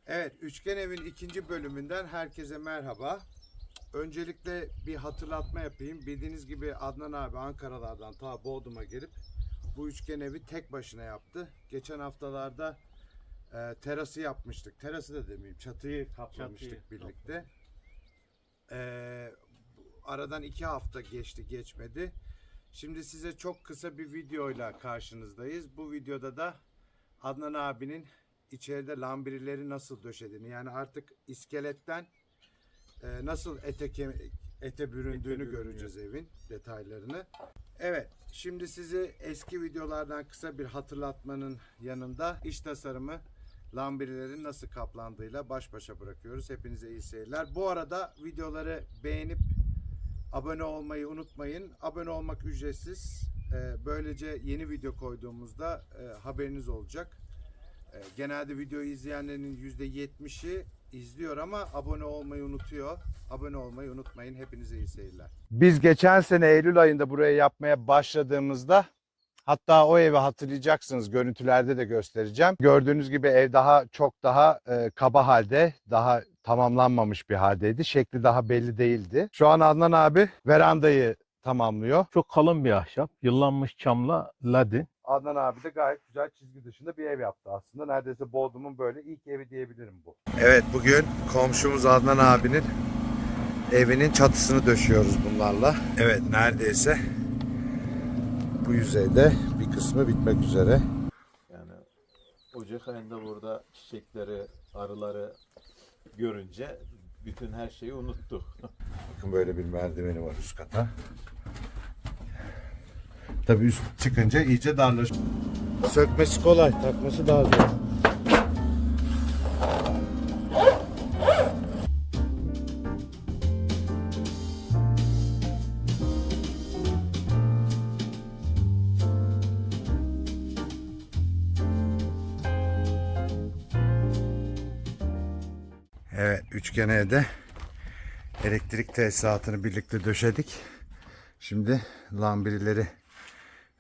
Evet, Üçgen Ev'in ikinci bölümünden herkese merhaba. Öncelikle bir hatırlatma yapayım. Bildiğiniz gibi Adnan abi Ankara'lardan ta Bodrum'a gelip bu Üçgen Ev'i tek başına yaptı. Geçen haftalarda terası yapmıştık. Terası da demeyeyim, çatıyı kaplamıştık birlikte. Aradan 2 hafta geçti geçmedi. Şimdi size çok kısa bir videoyla karşınızdayız. Bu videoda da Adnan abinin içeride lambirileri nasıl döşediğini, yani artık iskeletten nasıl ete büründüğünü göreceğiz, evin detaylarını. Evet, şimdi sizi eski videolardan kısa bir hatırlatmanın yanında iç tasarımı, lambirilerin nasıl kaplandığıyla baş başa bırakıyoruz. Hepinize iyi seyirler. Bu arada videoları beğenip abone olmayı unutmayın. Abone olmak ücretsiz. Böylece yeni video koyduğumuzda haberiniz olacak. Genelde videoyu izleyenlerin %70'i izliyor ama abone olmayı unutuyor. Abone olmayı unutmayın. Hepinize iyi seyirler. Biz geçen sene Eylül ayında buraya yapmaya başladığımızda, hatta o evi hatırlayacaksınız, görüntülerde de göstereceğim. Gördüğünüz gibi ev çok daha kaba halde, daha tamamlanmamış bir haldeydi. Şekli daha belli değildi. Şu an Adnan abi verandayı tamamlıyor. Çok kalın bir ahşap. Yıllanmış çamla ladin. Adnan abi de gayet güzel çizgi dışında bir ev yaptı aslında. Neredeyse Bodrum'un böyle ilk evi diyebilirim bu. Evet, bugün komşumuz Adnan abinin evinin çatısını döşüyoruz bunlarla. Evet, neredeyse bu yüzeyde bir kısmı bitmek üzere. Yani Ocak ayında burada çiçekleri, arıları görünce bütün her şeyi unuttuk. Bakın böyle bir merdiveni var üst kata. Tabii üst çıkınca iyice darlaşıyor. Sökmesi kolay, takması daha zor. Evet, üçgen evde elektrik tesisatını birlikte döşedik. Şimdi lambirileri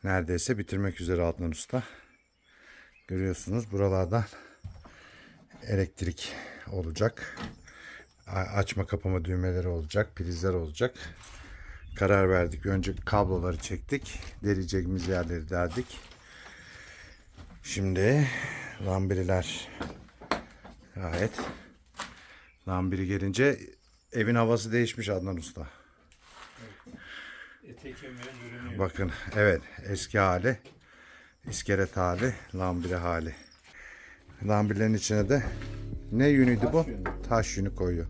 neredeyse bitirmek üzere Adnan Usta. Görüyorsunuz, buralardan elektrik olacak. Açma kapama düğmeleri olacak, prizler olacak. Karar verdik. Önce kabloları çektik. Deleceğimiz yerleri deldik. Şimdi lambiriler gayet. Lambiri gelince evin havası değişmiş Adnan Usta. Ete kemiğe bürünüyor. Bakın, evet, eski hali, iskelet hali, lambiri hali. Lambirlerin içine de ne yünüydü bu? Taş yünü koyuyor.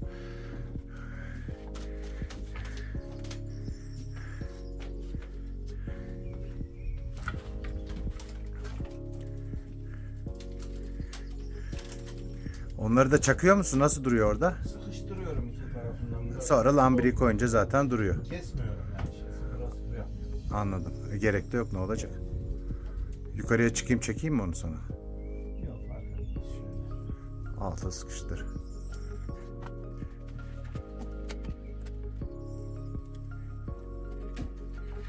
Onları da çakıyor musun? Nasıl duruyor orada? Sıkıştırıyorum iki tarafından. Sonra lambiri koyunca zaten duruyor. Kesmiyorum yani. Sıfıra yapmıyorum. Anladım. Gerek de yok, ne olacak? Yukarıya çıkayım, çekeyim mi onu sana? Yok, fark etmez. Şöyle. Alta sıkıştır.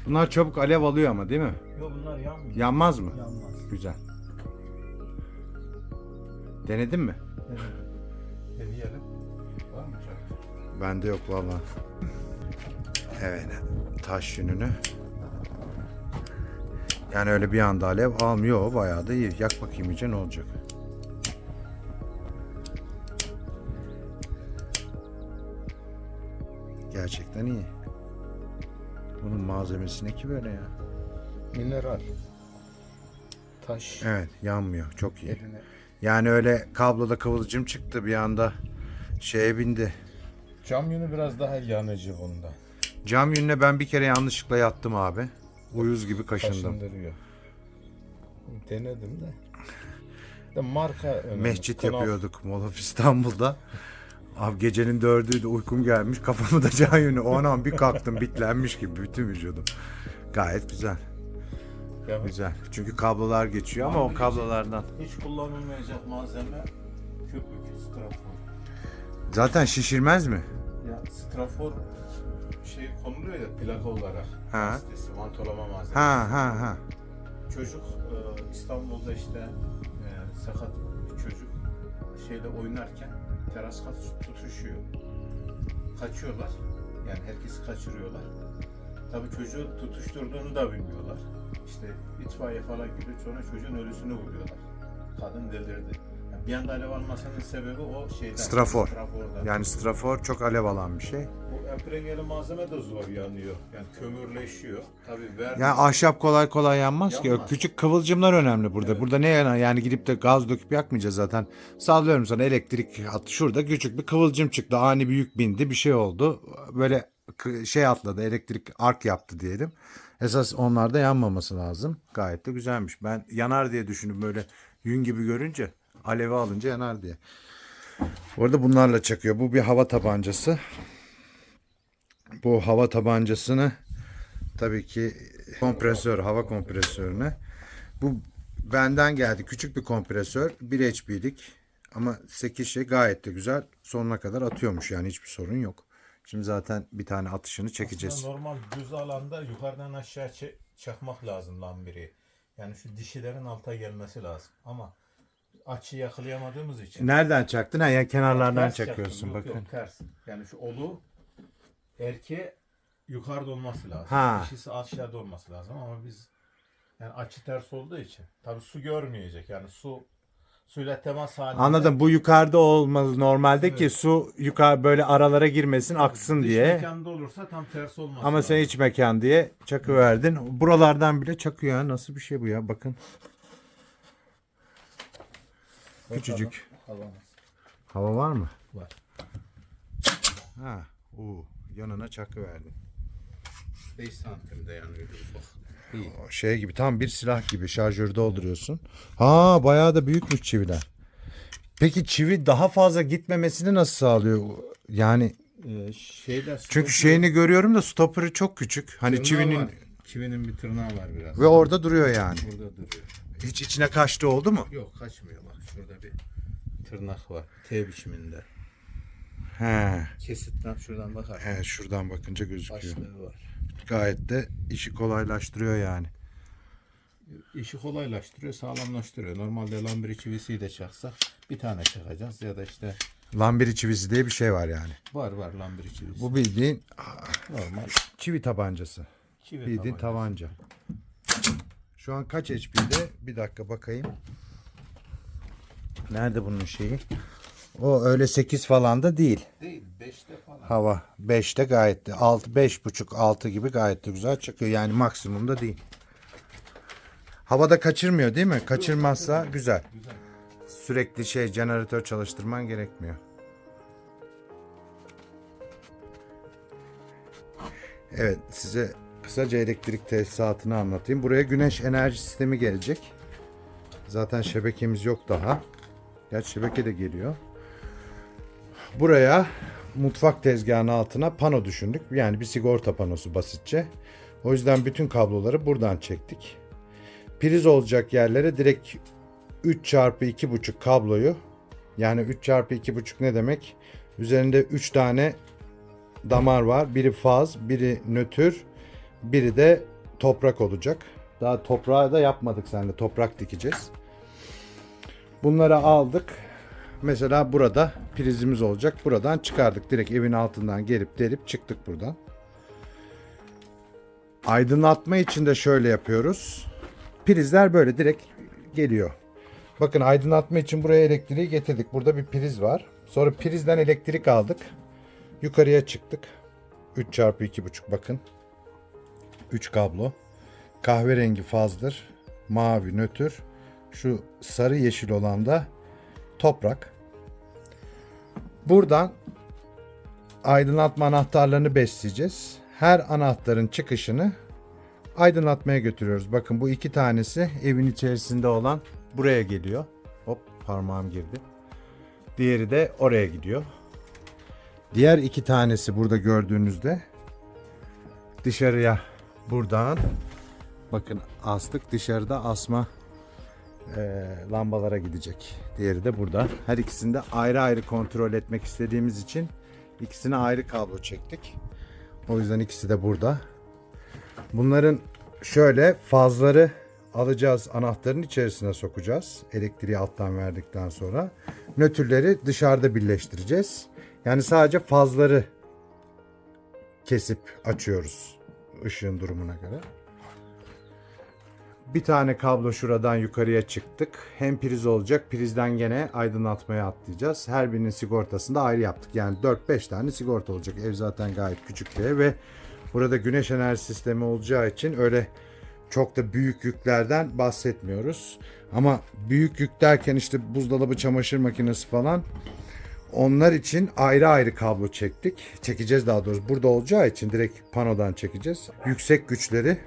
Bunlar çabuk alev alıyor ama, değil mi? Yok, bunlar yanmıyor. Yanmaz mı? Yanmaz. Güzel. Denedin mi? Evet. Deneyelim. Var mı çay? Bende yok vallahi. Evet, taş yününü. Yani öyle bir anda alev almıyor, bayağı da iyi. Yak bakayım iyice, ne olacak? Gerçekten iyi. Bunun malzemesi ne ki böyle ya? Mineral. Taş. Evet, yanmıyor. Çok iyi. Eline. Yani öyle kabloda kıvılcım çıktı bir anda, şeye bindi. Cam yünü biraz daha yanıcı bunda. Cam yününe ben bir kere yanlışlıkla yattım abi. Uyuz gibi kaşındım. Kaşındırıyor. Denedim de. Marka önemli. Mescit Knauf. yapıyorduk Mall of İstanbul'da. Abi gecenin 4'üydü, uykum gelmiş, kafamı da cam yünü. O an bir kalktım, bitlenmiş gibi bütün vücudum. Gayet güzel. Ya, Güzel. Çünkü kablolar geçiyor ama o kablolardan. hiç kullanılmayacak malzeme köpük, strafor. Zaten şişirmez mi? Ya strafor şey konuluyor ya plaka olarak. Ha. Sitesi, mantolama malzemesi. Ha. Çocuk İstanbul'da işte sakat bir çocuk şeyle oynarken teras kat tutuşuyor. Kaçıyorlar. Yani herkesi kaçırıyorlar. Tabii çocuğu tutuşturduğunu da bilmiyorlar. İşte itfaiye falan gibi sonra çocuğun ölüsünü buluyorlar. Kadın delirdi. Yani bir anda alev almasının sebebi o şeyden. Strafor. Strafordan. Yani strafor çok alev alan bir şey. Bu emprenyeli malzeme de zor yanıyor. Yani kömürleşiyor. Tabii Yani ahşap kolay kolay yanmaz ki. Yanmaz. Küçük kıvılcımlar önemli burada. Evet. Burada ne yanar? Yani gidip de gaz döküp yakmayacağız zaten. Sallıyorum sana elektrik hattı. Şurada küçük bir kıvılcım çıktı. Ani bir yük bindi. Bir şey oldu. Böyle şey atladı. Elektrik ark yaptı diyelim. Esas onlarda yanmaması lazım. Gayet de güzelmiş. Ben yanar diye düşündüm böyle yün gibi görünce. Alevi alınca yanar diye. Bu arada bunlarla çakıyor. Bu bir hava tabancası. Bu hava tabancasını tabii ki kompresör, hava kompresörüne. Bu benden geldi. Küçük bir kompresör. 1 HP'lik. Ama 8 şey gayet de güzel. Sonuna kadar atıyormuş yani hiçbir sorun yok. Şimdi zaten bir tane atışını çekeceğiz. Aslında normal düz alanda yukarıdan aşağı çakmak lazım lambiri. Yani şu dişilerin alta gelmesi lazım. Ama açı yakalayamadığımız için. Nereden çaktın? Ha, ya kenarlardan Ters çakıyorsun çaktım. Yok, bakın. yok, ters. Yani şu olu erkeğe yukarıda olması lazım. Ha. Dişisi aşağıda olması lazım ama biz yani açı ters olduğu için tabii su görmeyecek. Yani suyla temas halinde. Anladım. Bu yukarıda olmalı normalde ki Evet. su yukarı böyle aralara girmesin, aksın Dış diye. mekanda olursa tam tersi olması Ama lazım. sen iç mekan diye çakıverdin. Buralardan bile çakıyor ha. Nasıl bir şey bu ya? Bakın. Küçücük. Havamız Hava var mı? var. Ha. Yanına çakıverdin. 5 santimde yani öyle ufak. İyi. O şey gibi tam bir silah gibi şarjörü dolduruyorsun. Ha bayağı da büyükmüş çiviler. Peki çivi daha fazla gitmemesini nasıl sağlıyor? Yani çünkü şeyini görüyorum da stopper'ı çok küçük. Hani Çivinin bir tırnağı var biraz. ve orada duruyor yani. Burada duruyor. Hiç içine kaçtı oldu mu? Yok kaçmıyor bak şurada bir tırnak var. T biçiminde. He. Kesitten şuradan bakar. He şuradan bakınca gözüküyor. Başlığı var. Gayet de işi kolaylaştırıyor yani. İşi kolaylaştırıyor, sağlamlaştırıyor. Normalde lambiri çivisiyi de çaksak bir tane çakacağız ya da işte Lambiri çivisi diye bir şey var yani. var lambiri çivisi. Bu bildiğin normal çivi tabancası. çivi Bildiğin tabancası. tabanca. Şu an kaç HP'de? Bir dakika bakayım. Nerede bunun şeyi? O öyle 8 falan da değil. Değil, 5'te falan. Hava 5'te gayet de 6 5.5 6 gibi gayet de güzel çıkıyor. Yani maksimumda değil. Havada kaçırmıyor değil mi? Kaçırmazsa güzel. Güzel. Sürekli jeneratör çalıştırman gerekmiyor. Evet size kısaca elektrik tesisatını anlatayım. Buraya güneş enerji sistemi gelecek. Zaten şebekemiz yok daha. Gerçi şebeke de geliyor. Buraya mutfak tezgahının altına pano düşündük. Yani bir sigorta panosu basitçe. O yüzden bütün kabloları buradan çektik. Priz olacak yerlere direkt 3x2.5 kabloyu, yani 3x2.5 ne demek? Üzerinde 3 tane damar var. Biri faz, biri nötr, biri de toprak olacak. Daha toprağı da yapmadık seninle. Toprak dikeceğiz. Bunları aldık. Mesela burada prizimiz olacak. Buradan çıkardık. Direkt evin altından gelip delip çıktık buradan. Aydınlatma için de şöyle yapıyoruz. Prizler böyle direkt geliyor. Bakın aydınlatma için buraya elektriği getirdik. Burada bir priz var. Sonra prizden elektrik aldık. Yukarıya çıktık. 3x2.5 bakın. 3 kablo. Kahverengi fazdır. Mavi nötr. Şu sarı yeşil olan da toprak. Buradan aydınlatma anahtarlarını besleyeceğiz. Her anahtarın çıkışını aydınlatmaya götürüyoruz. Bakın bu 2 tanesi evin içerisinde olan buraya geliyor. Hop parmağım girdi. Diğeri de oraya gidiyor. Diğer 2 tanesi burada gördüğünüzde dışarıya buradan bakın astık, dışarıda asma lambalara gidecek. Diğeri de burada. Her ikisini de ayrı ayrı kontrol etmek istediğimiz için ikisine ayrı kablo çektik. O yüzden ikisi de burada. Bunların şöyle fazları alacağız, anahtarın içerisine sokacağız. Elektriği alttan verdikten sonra. Nötrleri dışarıda birleştireceğiz. Yani sadece fazları kesip açıyoruz ışığın durumuna göre. Bir tane kablo şuradan yukarıya çıktık. Hem priz olacak. Prizden gene aydınlatmaya atlayacağız. Her birinin sigortasını da ayrı yaptık. Yani 4-5 tane sigorta olacak. Ev zaten gayet küçük bir ev ve burada güneş enerji sistemi olacağı için öyle çok da büyük yüklerden bahsetmiyoruz. Ama büyük yük derken işte buzdolabı, çamaşır makinesi falan, onlar için ayrı ayrı kablo çektik. Çekeceğiz daha doğrusu. Burada olacağı için direkt panodan çekeceğiz. Yüksek güçleri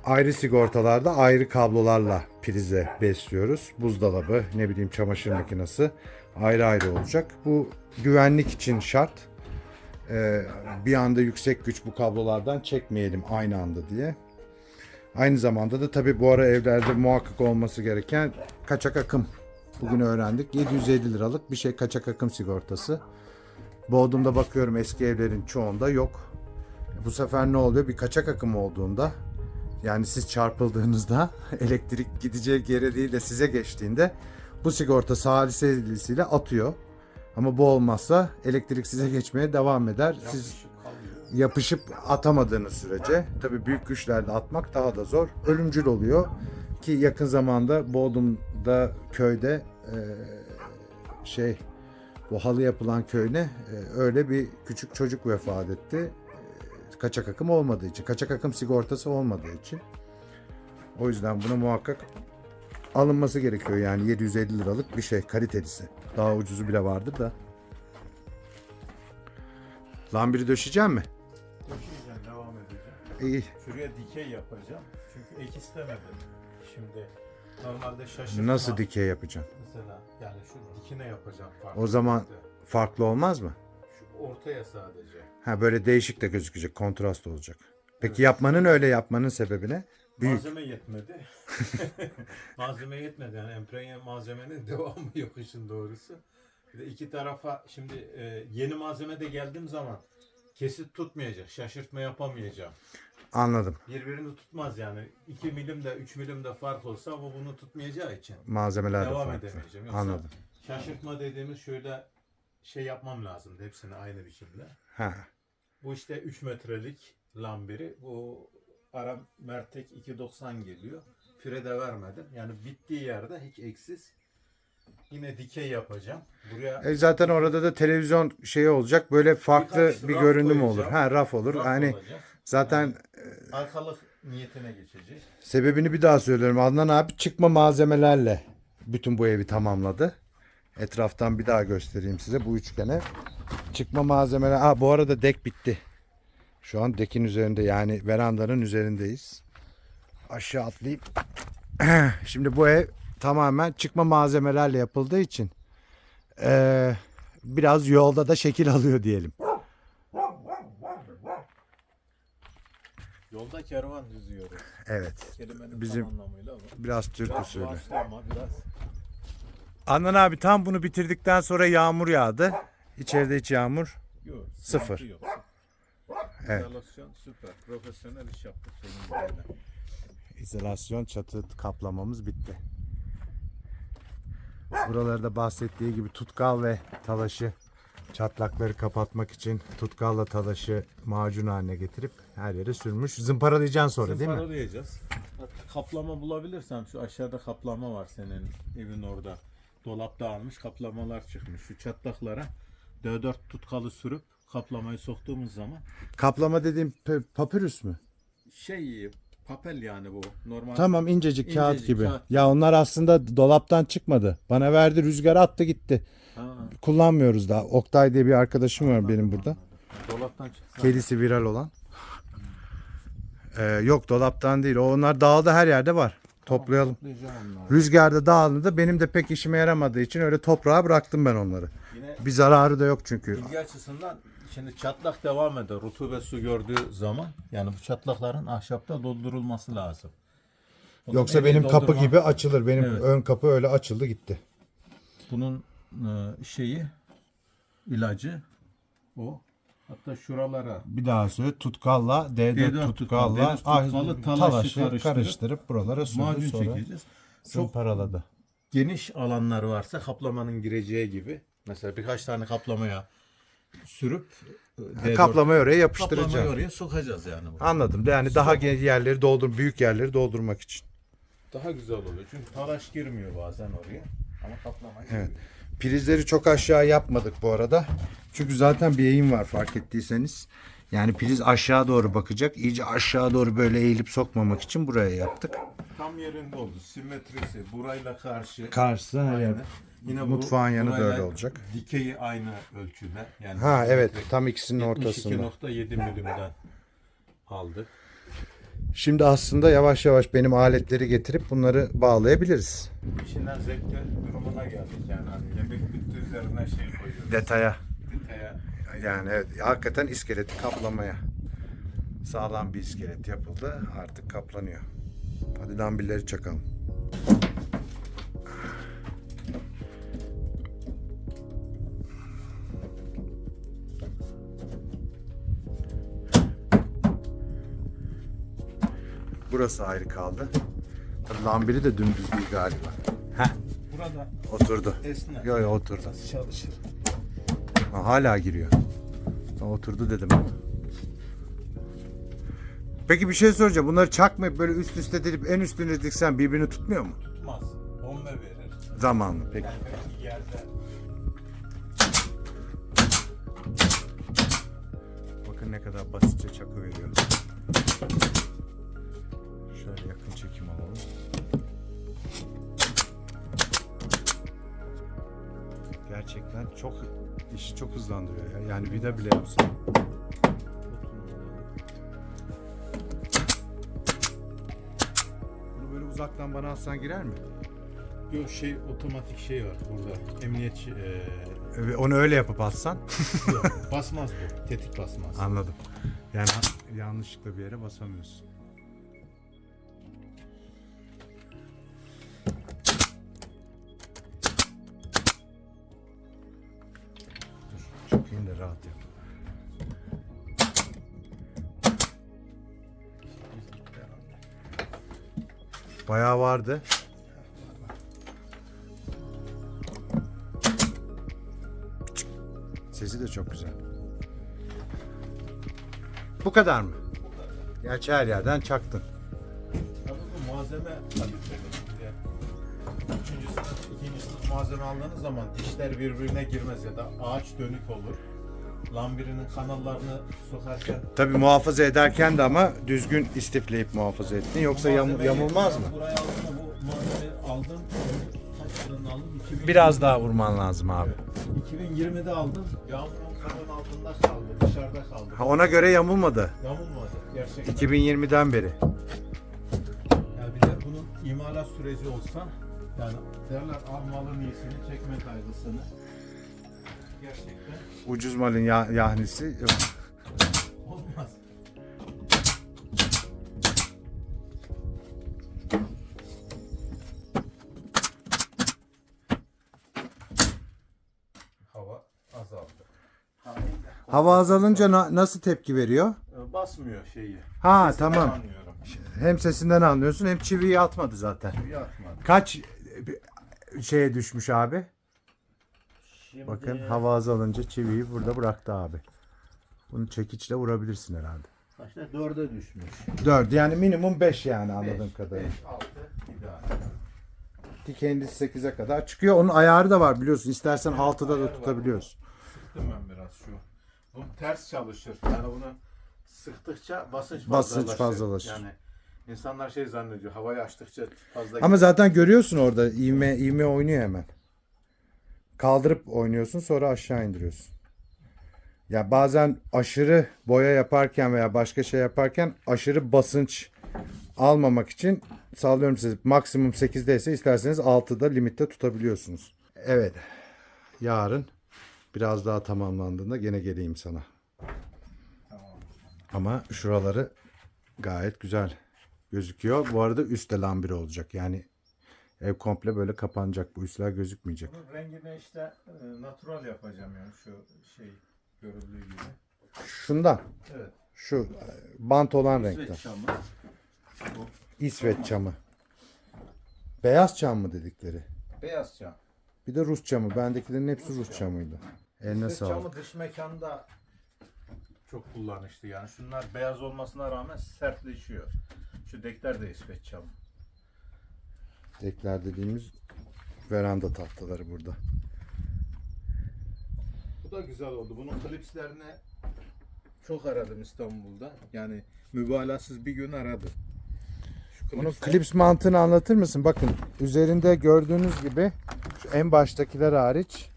ayrı sigortalarda ayrı kablolarla prize besliyoruz. Buzdolabı, ne bileyim çamaşır makinesi ayrı ayrı olacak. Bu güvenlik için şart. Bir anda yüksek güç bu kablolardan çekmeyelim aynı anda diye. Aynı zamanda da tabii bu ara evlerde muhakkak olması gereken kaçak akım. Bugün öğrendik. 750 liralık bir şey, kaçak akım sigortası. Bodrum'da bakıyorum eski evlerin çoğunda yok. Bu sefer ne oluyor? Bir kaçak akım olduğunda, yani siz çarpıldığınızda elektrik gideceği yere değil de size geçtiğinde bu sigorta saliselisiyle atıyor. Ama bu olmazsa elektrik size geçmeye devam eder. Siz yapışıp atamadığınız sürece, tabii büyük güçlerde atmak daha da zor. Ölümcül oluyor ki yakın zamanda Bodrum'da köyde bu halı yapılan köyüne öyle bir küçük çocuk vefat etti. Kaçak akım olmadığı için, kaçak akım sigortası olmadığı için. O yüzden buna muhakkak alınması gerekiyor. Yani 750 liralık bir şey, kalitelisi. Daha ucuzu bile vardır da. Lambiri döşeyeceğim mi? Döşeyeceğim, devam edeceğim. İyi. Şuraya dikey yapacağım. Çünkü ek istemedim. Şimdi normalde şaşırtma. Nasıl dikey yapacaksın? Mesela yani şu dikine yapacağım farklı. O zaman farklı olmaz mı? Şu ortaya sadece. Ha, böyle değişik de gözükecek, kontrast olacak. Peki yapmanın, öyle yapmanın sebebi ne? Büyük. Malzeme yetmedi. Malzeme yetmedi. Yani emprenye malzemenin devamı yok işin doğrusu. Bir de iki tarafa şimdi yeni malzeme de geldiğim zaman kesit tutmayacak. Şaşırtma yapamayacağım. Anladım. Birbirini tutmaz yani. 2 milim de 3 milim de fark olsa bu bunu tutmayacağı için Malzemeler de devam farklı. edemeyeceğim. Yoksa Anladım. şaşırtma dediğimiz şöyle şey yapmam lazım. Hepsini aynı biçimde. Ha. Bu işte 3 metrelik lambiri. Bu ara mertek 2.90 geliyor. Fire de vermedim. Yani bittiği yerde hiç eksiz. Yine dikey yapacağım. Buraya Zaten orada da televizyon şeyi olacak. Böyle farklı birkaç bir raf görünüm olur. koyacağım. Ha, raf olur. Raf Hani olacak. zaten Arkalık niyetine geçecek. sebebini bir daha söylüyorum. Adnan abi çıkma malzemelerle bütün bu evi tamamladı. Etraftan bir daha göstereyim size bu üçgene. Çıkma malzemeler. Bu arada dek bitti. Şu an dekin üzerinde, yani verandanın üzerindeyiz. Aşağı atlayayım. Şimdi bu ev tamamen çıkma malzemelerle yapıldığı için biraz yolda da şekil alıyor diyelim. Yolda kervan düzüyoruz. Evet. Kelimenin Bizim tam anlamıyla bu. biraz Türk Biraz usulü. doğaçlama, biraz. Adnan abi tam bunu bitirdikten sonra yağmur yağdı. İçeride hiç yağmur. Yok, Sıfır. sıkıntı yok. Evet. İzolasyon süper. Profesyonel iş yaptık senin üzerine. İzolasyon, çatı kaplamamız bitti. Buralarda bahsettiği gibi tutkal ve talaşı, çatlakları kapatmak için tutkalla talaşı macun haline getirip her yere sürmüş. Zımparalayacaksın sonra değil mi? Zımparalayacağız. Kaplama bulabilirsem, şu aşağıda kaplama var senin evin orada. Dolapta almış kaplamalar çıkmış. Şu çatlaklara D4 tutkalı sürüp kaplamayı soktuğumuz zaman Kaplama dediğim papyrus mü? papel yani bu. Normal. Tamam, incecik kağıt İncecik gibi. kağıt. Ya onlar aslında dolaptan çıkmadı. Bana verdi, rüzgar attı gitti. Ha, Kullanmıyoruz daha. Oktay diye bir arkadaşım var benim burada. dolaptan çıksa. Kedisi viral olan. Yok, dolaptan değil. Onlar dağıldı, her yerde var. Toplayalım. Toplayacağım onları. Rüzgarda dağıldı. Benim de pek işime yaramadığı için öyle toprağa bıraktım ben onları. Yine Bir zararı da yok çünkü. bilgi açısından şimdi çatlak devam eder. Rutubet su gördüğü zaman yani bu çatlakların ahşapta doldurulması lazım. Onun Yoksa eli benim kapı doldurma- gibi açılır. Benim Evet. ön kapı öyle açıldı gitti. Bunun ilacı o. Hatta şuralara Bir daha söyle. Tutkalla, D4 D4 tutkalla, deniz tutkalı talaşı karıştırıp buralara sürdü, macun sonra çekeceğiz. Çok zımparaladı. geniş alanlar varsa kaplamanın gireceği gibi. Mesela birkaç tane kaplamaya sürüp Kaplamayı oraya kaplamayı yapıştıracağım. oraya sokacağız yani. Anladım. Yani daha yerleri büyük yerleri doldurmak için. Daha güzel oluyor. Çünkü talaş girmiyor bazen oraya. Ama kaplama Evet. Prizleri çok aşağı yapmadık bu arada. Çünkü zaten bir eğim var, fark ettiyseniz. Yani priz aşağı doğru bakacak. İyice aşağı doğru böyle eğilip sokmamak için buraya yaptık. tam yerinde oldu. Simetrisi burayla karşı. Karşısı her yer. Yine Mutfağın yanı da burayla öyle olacak. Dikeyi aynı ölçüde. Yani Ha evet, tam ikisinin ortasında. 72.7 milimden aldık. Şimdi aslında yavaş yavaş benim aletleri getirip bunları bağlayabiliriz. İçinden zevkli durumuna geldik yani. Hani yemek bitti üzerine şey koyuyoruz. Detaya. Detaya. Yani evet, hakikaten iskeleti kaplamaya. Sağlam bir iskelet yapıldı. Artık kaplanıyor. Hadi lambilleri çakalım. Burası ayrı kaldı. Tabii lambiri de dümdüz değil galiba. Heh, Burada oturdu. esnek. Yo oturdu. Çalışır. Ha, hala giriyor. Ha, oturdu dedim. Peki bir şey soracağım. Bunları çakmayıp böyle üst üste delip en üstüne diksen birbirini tutmuyor mu? Tutmaz. Bomba verir. Zamanlı. Peki. Yani belki yerde Bakın ne kadar basitçe çakı veriyor. Şöyle yakın çekim alalım. Gerçekten çok işi çok hızlandırıyor ya. Yani vida bile yapsın. Bunu böyle uzaktan bana atsan girer mi? yok otomatik şey var burada. Emniyet Onu öyle yapıp atsan. yok, basmaz bu. Tetik basmaz. Anladım. Yani yanlışlıkla bir yere basamıyorsun. Çok iyi de rahat yap. Bayağı vardı. Sesi de çok güzel. Bu kadar mı? Gerçi her yerden çaktın. Tabii bu malzeme kaliteli. Üçüncü sınıf, ikinci sınıf malzeme aldığınız zaman dişler birbirine girmez ya da ağaç dönük olur. Lambirinin kanallarını sokarken Tabii muhafaza ederken de ama düzgün istifleyip muhafaza ettin. Yoksa yamulmaz mı? Buraya aldığımda bu malzemeyi aldım. Kaç fırını aldım? Biraz daha vurman lazım abi. 2020'de aldım. Yağmurun kanın altında kaldı. Dışarıda kaldı. Ha, ona göre yamulmadı. Yamulmadı. Gerçekten. 2020'den beri. Yani bir de bunun imalat süreci olsa yani derler malın iyisini çekme kaygısını. Gerçekten Ucuz malın yahnisi. olmaz. Hava azaldı. Hava azalınca nasıl tepki veriyor? Basmıyor şeyi. Ha Sesinden tamam. anlıyorum. Hem sesinden anlıyorsun hem çiviyi atmadı zaten. Çiviyi atmadı. Kaç şeye düşmüş abi? Şimdi Bakın hava azalınca çiviyi burada bıraktı abi. Bunu çekiçle vurabilirsin herhalde. kaçta? 4'e düşmüş. 4 yani minimum 5 yani anladığım kadarıyla. 5, 6 ideal. Ki kendisi 8'e kadar çıkıyor. Onun ayarı da var biliyorsun. İstersen 6'da da ayarı var. tutabiliyorsun. Sıktım ben biraz şu. Bu ters çalışır. Yani bunu sıktıkça basınç fazlalaşır. Yani insanlar şey zannediyor. Havayı açtıkça fazla Ama zaten görüyorsun orada ivme oynuyor hemen. Kaldırıp oynuyorsun sonra aşağı indiriyorsun. Ya bazen aşırı boya yaparken veya başka şey yaparken aşırı basınç almamak için sallıyorum size maksimum 8'deyse isterseniz 6'da limitte tutabiliyorsunuz. Evet. Yarın biraz daha tamamlandığında gene geleyim sana. Tamam. Ama şuraları gayet güzel gözüküyor. Bu arada üstte lambiri olacak. Yani ev komple böyle kapanacak. Bu üstler gözükmeyecek. Bunun rengini işte natural yapacağım yani şu şey görüldüğü gibi. Şundan. Evet. Şu bant olan İsveç renkten. çamı. İsveç çamı. Beyaz çam mı dedikleri? Beyaz çam. Bir de Rus çamı. Bendekilerin hepsi Rus çamıydı. Eline İsveç sağlık. çamı dış mekanda çok kullanışlı yani. Şunlar beyaz olmasına rağmen sertleşiyor. Şu dekler de İsveç çamı. Dekler dediğimiz veranda tahtaları burada. Bu da güzel oldu. Bunun klipslerini çok aradım İstanbul'da. Yani mübalağasız bir gün aradım. Şu Bunun klipsler- klips mantığını anlatır mısın? Bakın üzerinde gördüğünüz gibi şu en baştakiler hariç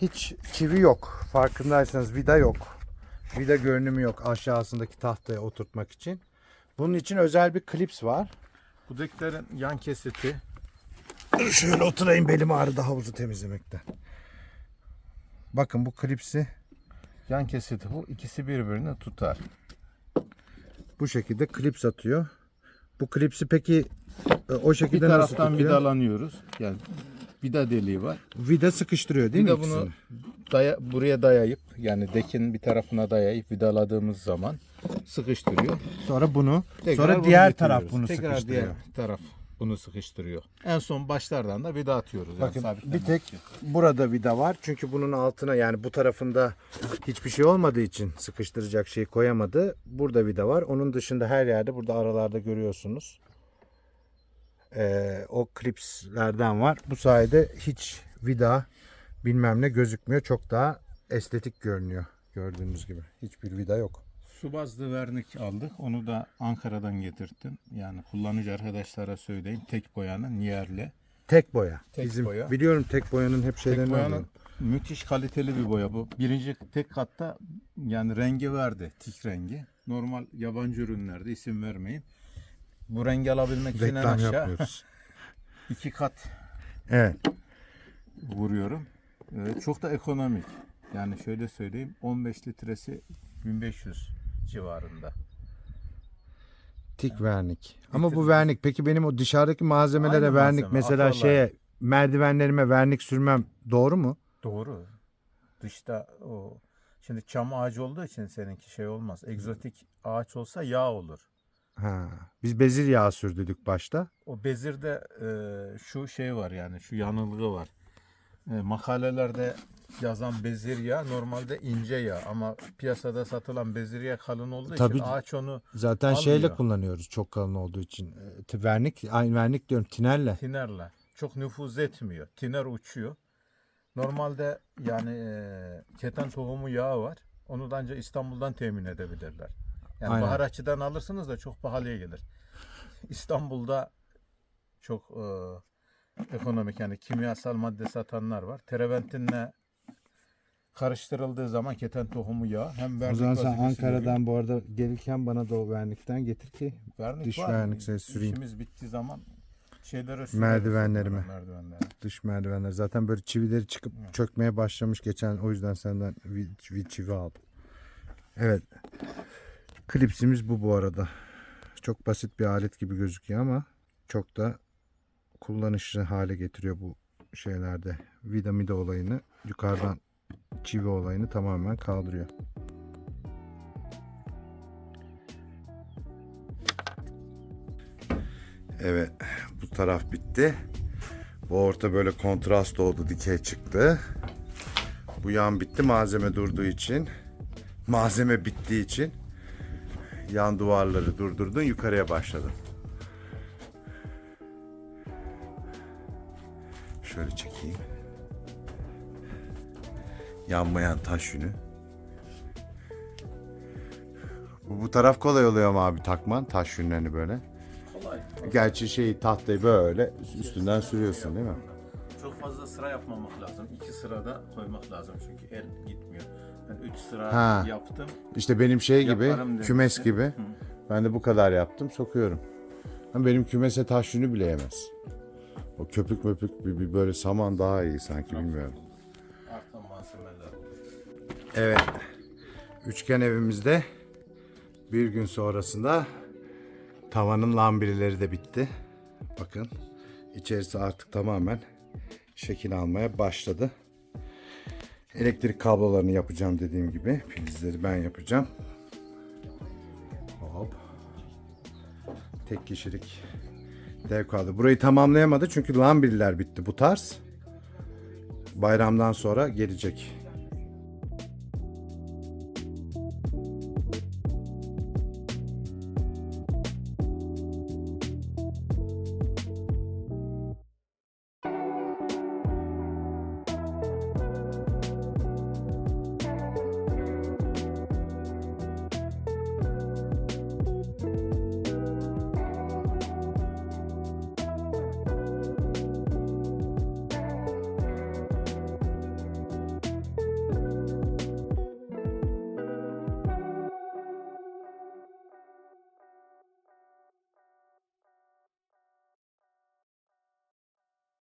hiç çivi yok. Farkındaysanız vida yok. Vida görünümü yok aşağısındaki tahtaya oturtmak için. Bunun için özel bir klips var. Bu deklerin yan kesiti. Şöyle oturayım, belim ağrıdı havuzu temizlemekten. Bakın bu klipsi Yan kesiti bu. İkisi birbirini tutar. bu şekilde klips atıyor. Bu klipsi peki o Bir şekilde nasıl taraftan tutuyor? vidalanıyoruz. Yani vida deliği var. Vida sıkıştırıyor değil Bir mi de bunu ikisini? buraya dayayıp yani dekin bir tarafına dayayıp vidaladığımız zaman sıkıştırıyor. Sonra bunu, Tekrar sonra bunu diğer getiriyoruz. taraf bunu Tekrar sıkıştırıyor. diğer taraf bunu sıkıştırıyor. En son başlardan da vida atıyoruz. Yani Bakın sabitlemek bir tek için. burada vida var. Çünkü bunun altına, yani bu tarafında hiçbir şey olmadığı için sıkıştıracak şey koyamadı. Burada vida var. Onun dışında her yerde, burada aralarda görüyorsunuz. O klipslerden var. Bu sayede hiç vida bilmem ne gözükmüyor. Çok daha estetik görünüyor. Gördüğünüz gibi. Hiçbir vida yok. Su bazlı vernik aldık. Onu da Ankara'dan getirttim. Yani kullanıcı arkadaşlara söyleyeyim. Tek boyanın Nier'le. Tek boya. Tek Bizim boya. biliyorum tek boyanın hep Tek şeylerini boyanın alıyorum. müthiş kaliteli bir boya bu. Birinci tek katta yani rengi verdi. Tik rengi. Normal yabancı ürünlerde isim vermeyin. Bu rengi alabilmek için en Reklam aşağı yapmıyoruz. 2 kat Evet. vuruyorum. Çok da ekonomik. Yani şöyle söyleyeyim, 15 litresi 1500 civarında. Tik vernik. Ama bu vernik. Peki benim o dışarıdaki malzemelere Aynı vernik, malzeme, mesela atarlar. şeye, merdivenlerime vernik sürmem doğru mu? Doğru. Dışta o. Şimdi çam ağacı olduğu için seninki şey olmaz. Egzotik ağaç olsa yağ olur. Ha. Biz bezir yağı sürdük başta. O bezirde şu şey var yani şu yanılgı var. Makalelerde yazan bezir yağı normalde ince yağ ama piyasada satılan bezir yağı kalın olduğu Tabii. için ağaç onu Zaten almıyor. şeyle kullanıyoruz çok kalın olduğu için. Vernik, aynı vernik diyorum, tinerle. tinerle çok nüfuz etmiyor. Tiner uçuyor. Normalde yani keten tohumu yağı var. Onu da ancak İstanbul'dan temin edebilirler. Yani Aynen. baharatçıdan alırsınız da çok pahalıya gelir. İstanbul'da çok ekonomik yani kimyasal madde satanlar var. Terebentinle karıştırıldığı zaman keten tohumu yağı hem O vernik zaman sen vazifesini Ankara'dan bu arada gelirken bana da o vernikten getir ki görüyor. Vernik dış var. vernik size süreyim. İşimiz bittiği zaman şeylere süreriz. Merdivenlerime. Merdivenlere. Dış merdivenler. Zaten böyle çivileri çıkıp çökmeye başlamış geçen, o yüzden senden çivi aldım. Evet. Klipsimiz bu arada. Çok basit bir alet gibi gözüküyor ama çok da kullanışlı hale getiriyor bu şeylerde. Vida mida olayını, yukarıdan çivi olayını tamamen kaldırıyor. Evet, bu taraf bitti. Bu orta böyle kontrast oldu, dikey çıktı. Bu yan bitti, malzeme durduğu için. Malzeme bittiği için yan duvarları durdurdun, yukarıya başladın. Şöyle çekeyim. Yanmayan taş yünü. Bu taraf kolay oluyor ama abi takman taş yünlerini böyle. Kolay. Gerçi tahtayı böyle üstünden sürüyorsun değil mi? Çok fazla sıra yapmamak lazım. 2 sırada koymak lazım çünkü el gitmiyor. Ben 3 sıra Ha. yaptım. İşte benim şey gibi, Yaparım kümes demiştin. gibi. Ben de bu kadar yaptım, sokuyorum. Ama benim kümese taş yünü bile yemez. O köpük möpük bir böyle saman daha iyi sanki, bilmiyorum. Artan malzemeler. Evet. Üçgen evimizde bir gün sonrasında tavanın lambrileri de bitti. Bakın. İçerisi artık tamamen şekil almaya başladı. Elektrik kablolarını yapacağım dediğim gibi. Filizleri ben yapacağım. Hop. Tek kişilik dev kaldı. Burayı tamamlayamadı çünkü lambirler bitti bu tarz. Bayramdan sonra gelecek.